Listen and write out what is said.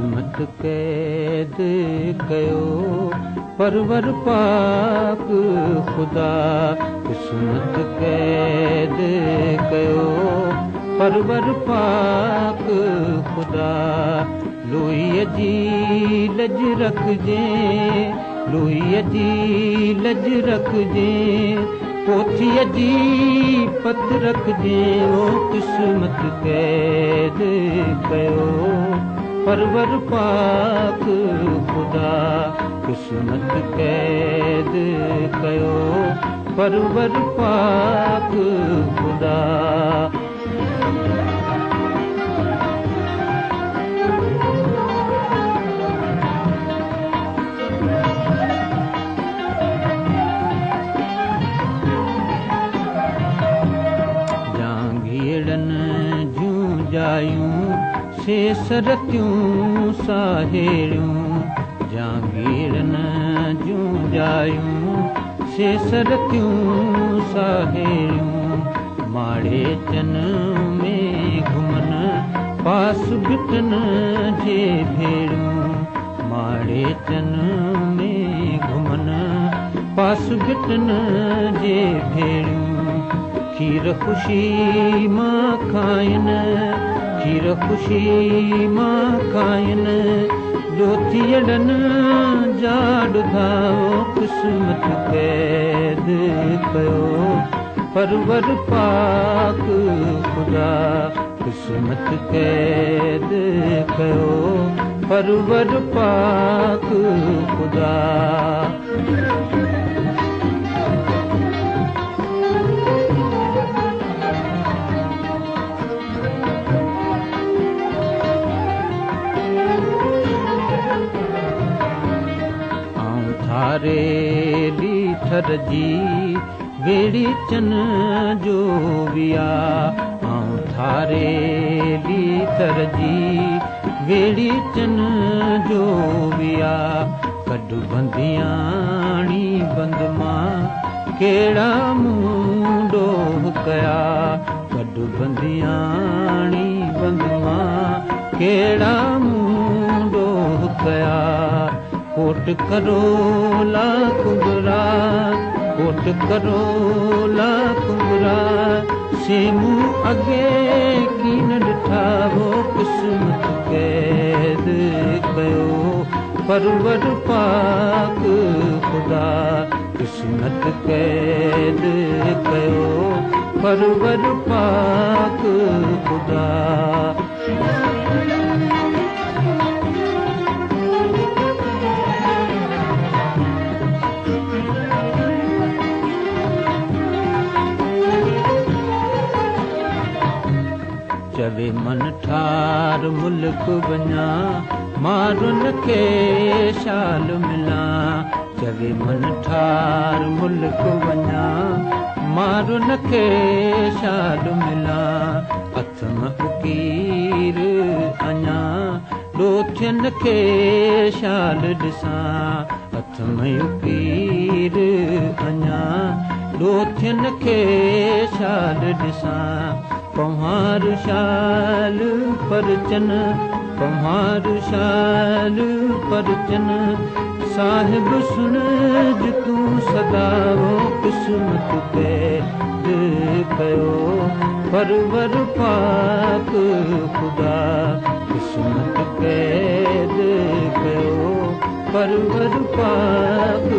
क़िस्मत क़ैद कयो परवर पाक ख़ुदा क़िस्मत क़ैद कयो परवर पाक ख़ुदा लोहीअ जी लज रखजे लोहीअ जी लज रखजे पोथीअ जी पत रखजे ओ क़िस्मत क़ैद कयो परवर पाक ख़ुदा क़िस्मत क़ैद कयो परवर पाक ख़ुदा से सरतियूं साहेड़ियूं जांगीरनि जूं जायूं से सरतियूं साहेड़ियूं माड़े चन में घुमन पास बिटन जे भेड़ियूं माड़े चन में घुमन पास बिटन जे भेड़ियूं खीर ख़ुशी मां खाइनि खीर ख़ुशी मां खाइनि ॾोथीअड़नि जा ॾुधाओ क़िस्मत क़ैद कयो परवर पाक ख़ुदा क़िस्मत क़ैद कयो परवर पाक ख़ुदा थारेली थर जी बेड़ी चन जो विया आऊं थारेली थर जी बेड़ी चन जो विया कॾु बंदियाणी बंद मां कहिड़ा मुंडो कया कॾु बंदियाणी बंद मां कहिड़ा मुंडो कया कोट करोला कुंगरा कोट करोला कुंगरा से मूं अॻे कीन ॾिठा हो क़िस्मत क़ैद कयो परवर पाक ख़ुदा क़िस्मत क़ैद कयो परवर पाक ख़ुदा चवे मन ठार मुल्क वञा मारुन खे शाल मिलां चवे मन ठार मुल्क वञा मारुन खे शाल मिलां अथम उकीर अञा ॾोथियनि खे शाल ॾिसां अथम उकीर अञा ॾोथियनि खे शाल ॾिसां पहाड़ शाल परचन पहाड़ शाल परचन साहिब सुन तूं सदा वो क़िस्मत क़ैद कयो परवर पाक ख़ुदा क़िस्मत क़ैद कयो परवर पाक